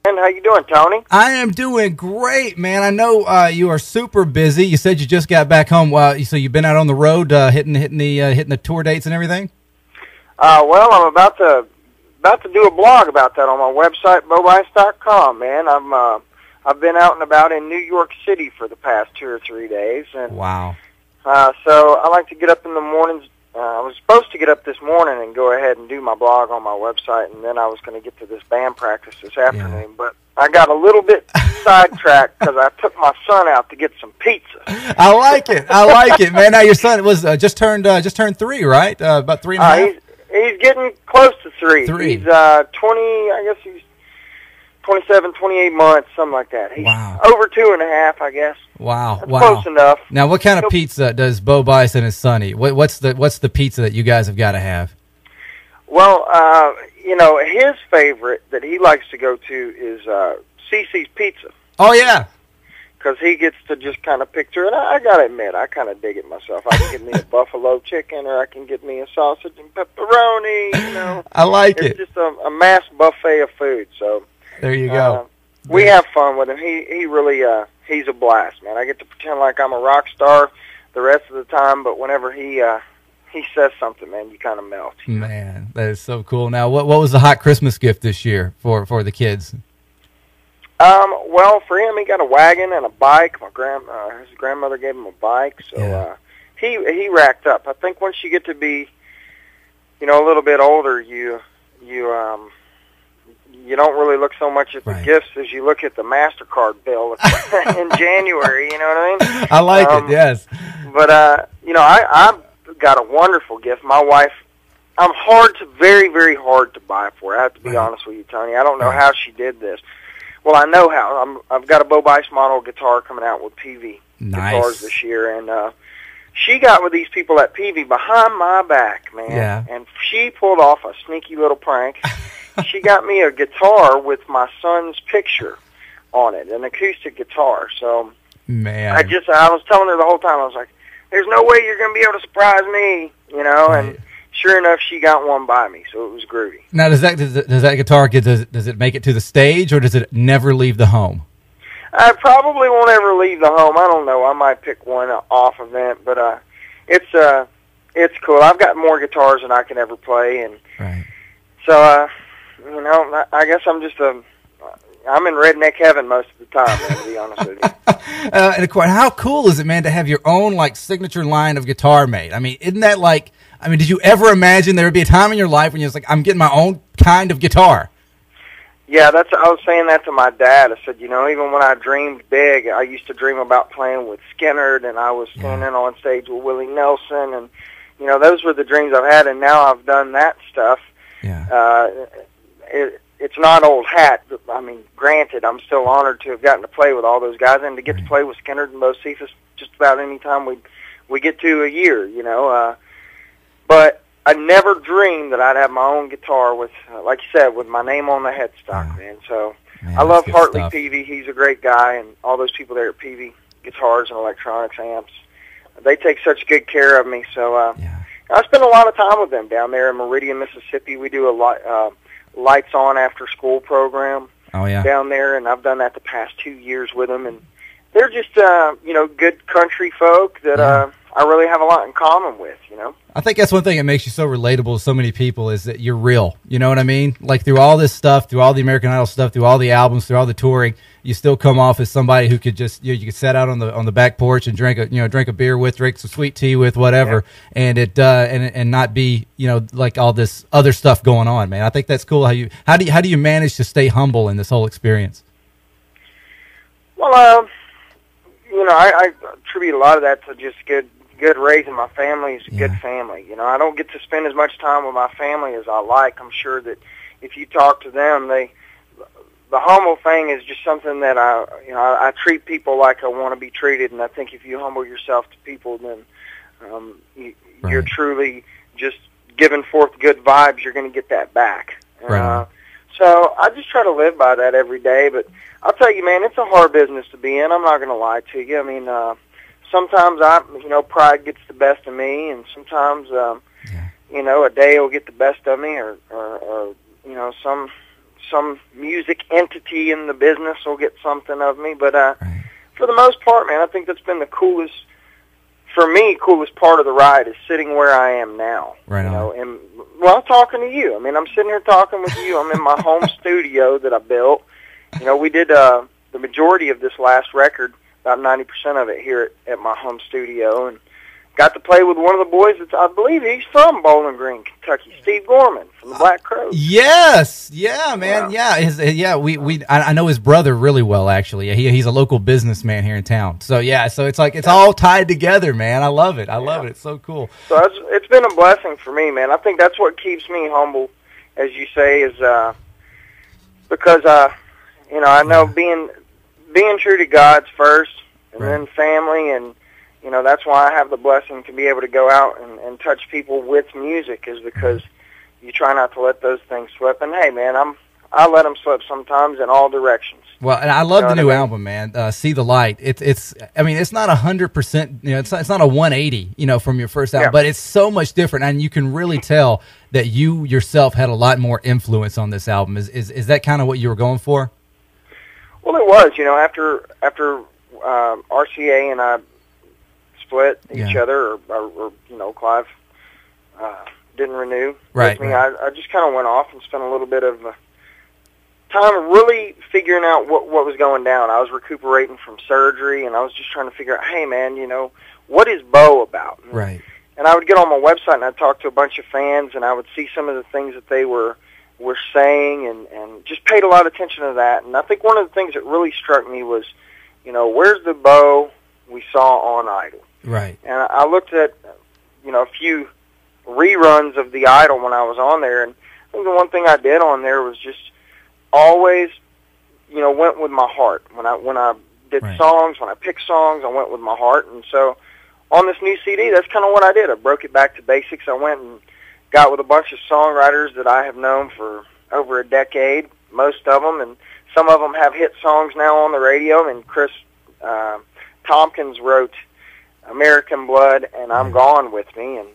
And how you doing, Tony? I am doing great, man. I know you are super busy. You said you just got back home. So you've been out on the road, hitting the tour dates and everything. Well, I'm about to do a blog about that on my website, Bice.com. Man, I've been out and about in New York City for the past 2 or 3 days, and wow. So I like to get up in the mornings. I was supposed to get up this morning and go ahead and do my blog on my website, and then I was going to get to this band practice this afternoon. But I got a little bit sidetracked because I took my son out to get some pizza. I like it, man. Now your son was just turned 3, right? About 3 and a half. He's getting close to 3. He's 20. I guess he's 27, 28 months, something like that. He's over 2.5, I guess. Wow, That's close enough. Now, what kind of pizza does Bo Bice and his sonny? What's the pizza that you guys have got to have? Well, his favorite that he likes to go to is CC's Pizza. Oh yeah, because he gets to just kind of picture it. I gotta admit, I kind of dig it myself. I can get me a buffalo chicken, or I can get me a sausage and pepperoni. I like it. It's just a mass buffet of food. So there you go. We have fun with him. He really he's a blast, man. I get to pretend like I'm a rock star the rest of the time, but whenever he says something, man, you kind of melt. Man, that is so cool. Now, what was the hot Christmas gift this year for the kids? Well, for him, he got a wagon and a bike. His grandmother gave him a bike, so he racked up. I think once you get to be, a little bit older, you don't really look so much at the gifts as you look at the MasterCard bill in January. You know what I mean? I like it. Yes. But I've got a wonderful gift. My wife, I'm very, very hard to buy for her. I have to be honest with you, Tony. I don't know how she did this. Well, I know how. I've got a Bo Bice model guitar coming out with PV guitars this year, and she got with these people at PV behind my back, man. Yeah. And she pulled off a sneaky little prank. She got me a guitar with my son's picture on it, an acoustic guitar. So, man, I was telling her the whole time, I was like, "There's no way you're going to be able to surprise me," and sure enough, she got one by me, so it was groovy. Now, does that guitar does it make it to the stage, or does it never leave the home? I probably won't ever leave the home. I don't know. I might pick one off event, but it's cool. I've got more guitars than I can ever play, and so I guess I'm in redneck heaven most of the time, man, to be honest with you. And of course, how cool is it, man, to have your own signature line of guitar made? I mean, isn't that did you ever imagine there would be a time in your life when you're just I'm getting my own kind of guitar? Yeah, I was saying that to my dad. I said, even when I dreamed big, I used to dream about playing with Skinner, and I was standing on stage with Willie Nelson, and those were the dreams I've had, and now I've done that stuff. Yeah. It's not old hat. I mean, granted, I'm still honored to have gotten to play with all those guys, and to get to play with Skinner and Bo Cephas just about any time we get to a year, But I never dreamed that I'd have my own guitar with, like you said, with my name on the headstock, man. So I love Hartley Peavy. He's a great guy, and all those people there at Peavy Guitars and Electronics Amps. They take such good care of me. So I spend a lot of time with them down there in Meridian, Mississippi. We do a lights on after school program down there, and I've done that the past 2 years with them, and they're just good country folk that I really have a lot in common with. I think that's one thing that makes you so relatable to so many people is that you're real. You know what I mean? Through all this stuff, through all the American Idol stuff, through all the albums, through all the touring, you still come off as somebody who could just you could sit out on the back porch and drink a beer with, drink some sweet tea with, whatever, and and not be all this other stuff going on, man. I think that's cool. How do you manage to stay humble in this whole experience? Well, I attribute a lot of that to just good raising. My family is a good family. I don't get to spend as much time with my family as I like. I'm sure that if you talk to them, the humble thing is just something that I treat people like I want to be treated, and I think if you humble yourself to people, then you're truly just giving forth good vibes. You're going to get that back. So I just try to live by that every day. But I'll tell you, man, it's a hard business to be in. I'm not going to lie to you. I mean, sometimes pride gets the best of me, and sometimes a day will get the best of me, or some music entity in the business will get something of me. But Right. for the most part, man, I think that's been the coolest, for me, coolest part of the ride is sitting where I am now. Right You on. know, and well, talking to you. I mean, I'm sitting here talking with you. I'm in my home studio that I built. You know, we did the majority of this last record, about 90% of it here at my home studio, and got to play with one of the boys that's, I believe he's from Bowling Green, Kentucky, Steve Gorman from the Black Crowes. Yes, yeah, man, yeah. I know his brother really well, actually. He's a local businessman here in town. So yeah, so it's like it's all tied together, man. I love it. I love it. It's so cool. So it's been a blessing for me, man. I think that's what keeps me humble, as you say, is because you know, I know being true to God's first, and then family, and you know, that's why I have the blessing to be able to go out and touch people with music, is because you try not to let those things slip. And hey, man, I let them slip sometimes in all directions. Well, and I love the new album, man. See the Light. It's I mean, it's not 100%. You know, it's not a 180. You know, from your first album, but it's so much different, and you can really tell that you yourself had a lot more influence on this album. Is that kind of what you were going for? Well, it was. You know, after RCA and I split each other, or you know, Clive didn't renew with me. I just kind of went off and spent a little bit of time really figuring out what was going down. I was recuperating from surgery, and I was just trying to figure out, hey, man, you know, what is Bo about? Right. And I would get on my website, and I'd talk to a bunch of fans, and I would see some of the things that they were saying, and just paid a lot of attention to that. And I think one of the things that really struck me was, you know, where's the Bo we saw on Idol? Right. And I looked at, you know, a few reruns of the Idol when I was on there, and I think the one thing I did on there was just always, you know, went with my heart. When I did songs, when I picked songs, I went with my heart. And so on this new CD, that's kind of what I did. I broke it back to basics. I went and got with a bunch of songwriters that I have known for over a decade, most of them, and some of them have hit songs now on the radio. And Chris Tompkins wrote American Blood and I'm Gone with me, and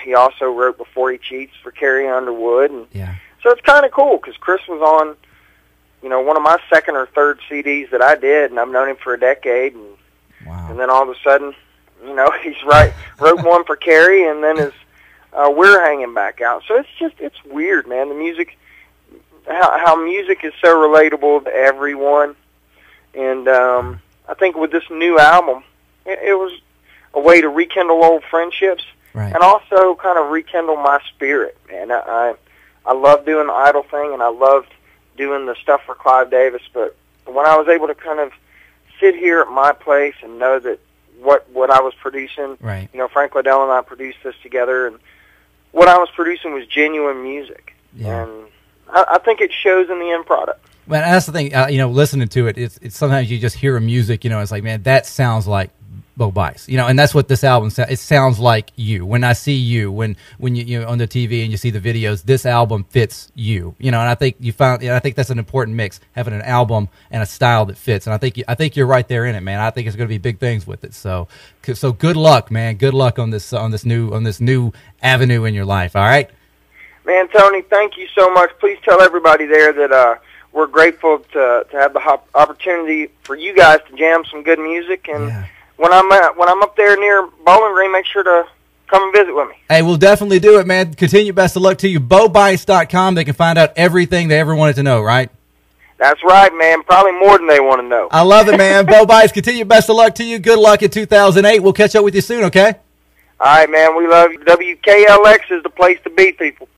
he also wrote Before He Cheats for Carrie Underwood. And so it's kind of cool because Chris was on, you know, one of my second or third CDs that I did, and I've known him for a decade, and then all of a sudden, you know, he's wrote one for Carrie, and then We're Hanging Back out. So it's weird, man. The music, how music is so relatable to everyone, and I think with this new album, it was a way to rekindle old friendships, and also kind of rekindle my spirit. And I love doing the Idol thing, and I loved doing the stuff for Clive Davis. But when I was able to kind of sit here at my place and know that what I was producing, you know, Frank Liddell and I produced this together, and what I was producing was genuine music, and I think it shows in the end product. Well, that's the thing, you know, listening to it, it's sometimes you just hear a music, you know, it's like, man, that sounds like Bo Bice, you know, and that's what this album sounds. It sounds like you. When I see you, when you know, on the TV and you see the videos, this album fits you, you know. And I think I think that's an important mix, having an album and a style that fits. And I think you're right there in it, man. I think it's going to be big things with it. So good luck, man. Good luck on this new avenue in your life. All right, man. Tony, thank you so much. Please tell everybody there that we're grateful to have the opportunity for you guys to jam some good music. And when I'm up there near Bowling Green, make sure to come and visit with me. Hey, we'll definitely do it, man. Continue. Best of luck to you. BoBice.com. They can find out everything they ever wanted to know, right? That's right, man. Probably more than they want to know. I love it, man. Bo Bice, continue. Best of luck to you. Good luck in 2008. We'll catch up with you soon, okay? All right, man. We love you. WKLX is the place to be, people.